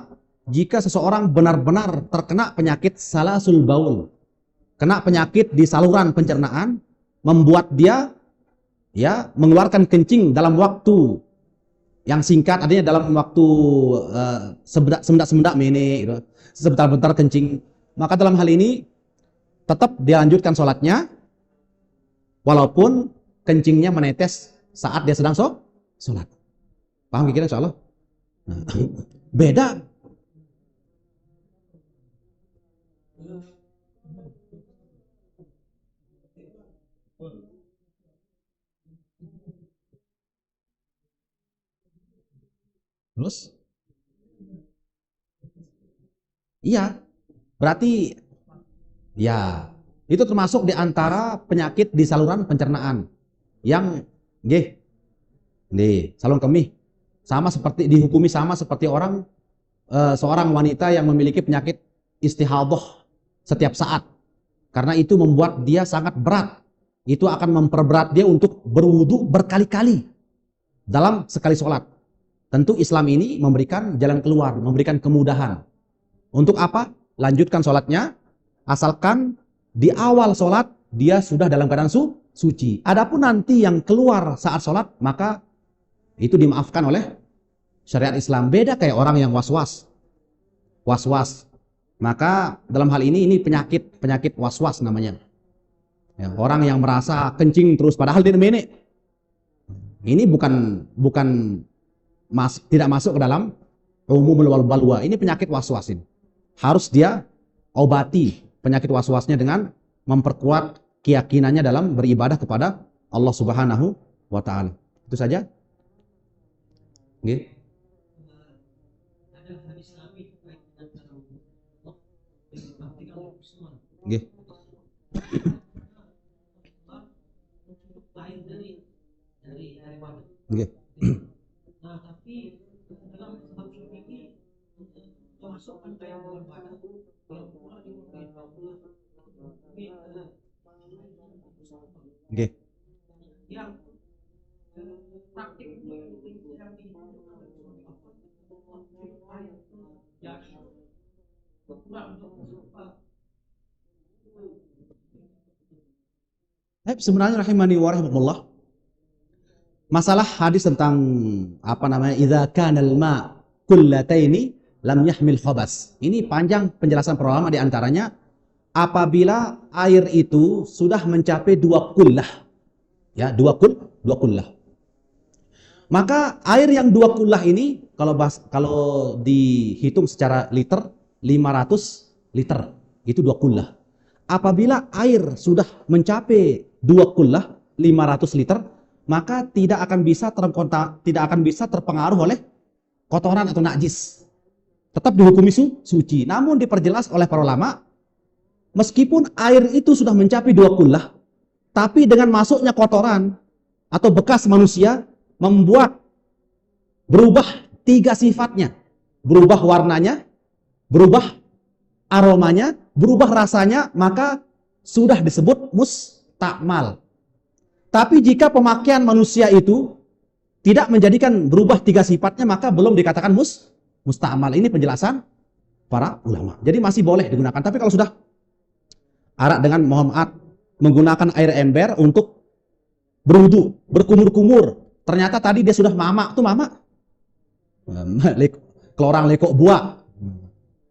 jika seseorang benar-benar terkena penyakit salasul baul, kena penyakit di saluran pencernaan, membuat dia, ya, mengeluarkan kencing dalam waktu yang singkat, artinya dalam waktu semendak ini, gitu, sebentar-bentar kencing, maka dalam hal ini tetap dilanjutkan sholatnya, walaupun kencingnya menetes saat dia sedang sholat. Paham kira-kira insya Allah? Nah, beda. Terus? Iya, berarti ya itu termasuk di antara penyakit di saluran pencernaan yang di saluran kemih, sama seperti dihukumi sama seperti seorang wanita yang memiliki penyakit istihadhah setiap saat, karena itu membuat dia sangat berat. Itu akan memperberat dia untuk berwudu berkali-kali dalam sekali sholat. Tentu Islam ini memberikan jalan keluar, memberikan kemudahan. Untuk apa? Lanjutkan sholatnya, asalkan di awal sholat dia sudah dalam keadaan suci. Adapun nanti yang keluar saat sholat, maka itu dimaafkan oleh syariat Islam. Beda kayak orang yang was-was. Maka dalam hal ini penyakit was-was namanya. Ya, orang yang merasa kencing terus padahal dia menek. Ini tidak masuk ke dalam umumul balwa. Ini penyakit was-was ini. Harus dia obati penyakit was-wasnya dengan memperkuat keyakinannya dalam beribadah kepada Allah Subhanahu wa taala. Itu saja. Nggih. Nggih. Nggih. Nah, tapi dalam tafsir ini memasukkan kayak bulan pada kalau pula di Nggih. yang praktik terapi itu air jas kurang untuk Sebenarnya rahimani wa rahimakumullah, masalah hadis tentang apa namanya idza kana al-ma kullataini lam yahmil khabas. Ini panjang penjelasan para ulama, di antaranya apabila air itu sudah mencapai 2 kullah. Ya, 2 kullah. Maka air yang 2 kullah ini kalau dihitung secara liter 500 liter itu 2 kullah. Apabila air sudah mencapai 2 kullah 500 liter, maka tidak akan bisa terpengaruh oleh kotoran atau najis. Tetap dihukumi suci. Namun diperjelas oleh para ulama, meskipun air itu sudah mencapai 2 kullah, tapi dengan masuknya kotoran atau bekas manusia membuat berubah 3 sifatnya. Berubah warnanya, berubah aromanya, berubah rasanya, maka sudah disebut mustakmal. Tapi jika pemakaian manusia itu tidak menjadikan berubah 3 sifatnya, maka belum dikatakan mustakmal. Ini penjelasan para ulama. Jadi masih boleh digunakan. Tapi kalau sudah arak dengan Muhammad menggunakan air ember untuk berwudu, berkumur-kumur, ternyata tadi dia sudah mama, tuh mama kelorang lekok buah,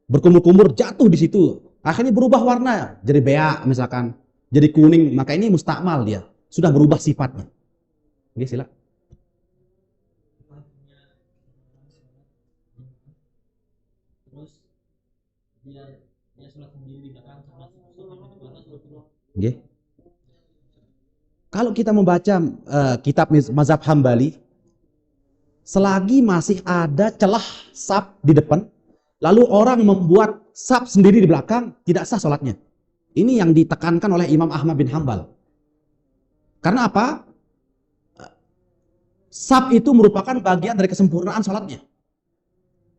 berkumur-kumur jatuh di situ, akhirnya berubah warna jadi beak misalkan, jadi kuning, maka ini mustakmal, dia sudah berubah sifatnya. Oke, silakan. terus dia sholat sendiri di belakang sama Oke. Kalau kita membaca kitab mazhab Hambali, selagi masih ada celah saf di depan, lalu orang membuat saf sendiri di belakang, tidak sah sholatnya. Ini yang ditekankan oleh Imam Ahmad bin Hambal. Karena apa? Saf itu merupakan bagian dari kesempurnaan sholatnya.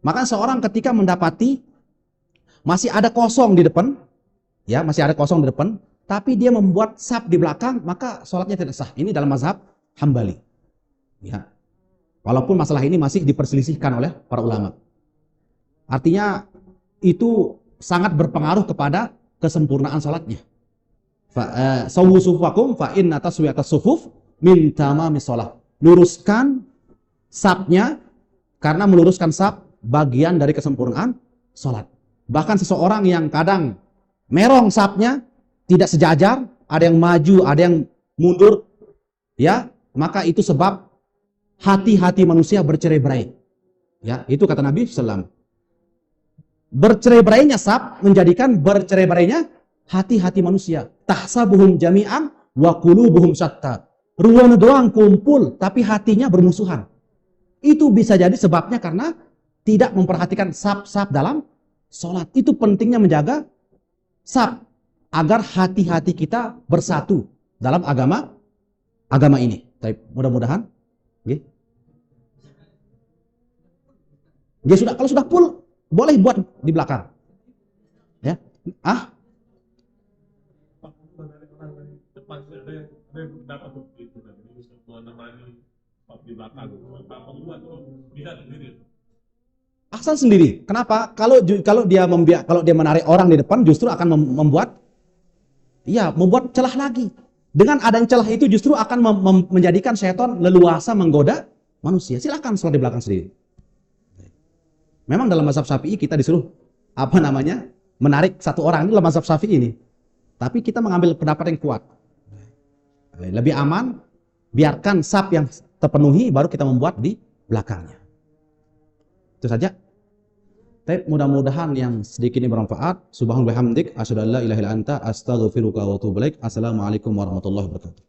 Maka seorang ketika mendapati masih ada kosong di depan, ya masih ada kosong di depan, tapi dia membuat saf di belakang, maka sholatnya tidak sah. Ini dalam mazhab Hambali. Ya. Walaupun masalah ini masih diperselisihkan oleh para ulama. Artinya itu sangat berpengaruh kepada kesempurnaan sholatnya. Sawwu sufufakum fa inna taswiyatas sufuf min tamamis shalah. Luruskan safnya, karena meluruskan saf bagian dari kesempurnaan sholat. Bahkan seseorang yang kadang merong safnya, tidak sejajar, ada yang maju, ada yang mundur, ya, maka itu sebab hati-hati manusia bercerai-berai. Ya, itu kata Nabi SAW. Bercerai-berainya saf menjadikan bercerai-berainya hati-hati manusia. Tahsabuhum jami'an wa qulubuhum syatta. Ruang doang kumpul, tapi hatinya bermusuhan. Itu bisa jadi sebabnya karena tidak memperhatikan saf-saf dalam sholat. Itu pentingnya menjaga saf, agar hati-hati kita bersatu dalam agama ini. Mudah-mudahan. Dia sudah, kalau sudah full, boleh buat di belakang. Ya, asal sendiri. Kenapa? Kalau dia menarik orang di depan, justru akan membuat celah lagi. Dengan adanya celah itu justru akan menjadikan syaitan leluasa menggoda manusia. Silakan sholat di belakang sendiri. Memang dalam mazhab Syafi'i kita disuruh menarik satu orang, ini dalam mazhab Syafi'i ini. Tapi kita mengambil pendapat yang kuat. Lebih aman, biarkan saf yang terpenuhi, baru kita membuat di belakangnya. Itu saja. Mudah-mudahan yang sedikit ini bermanfaat. Subhanallah bihamdik, asyhadu an la ilaha illa anta, astaghfiruka wa atubu ilaik. Assalamualaikum warahmatullahi wabarakatuh.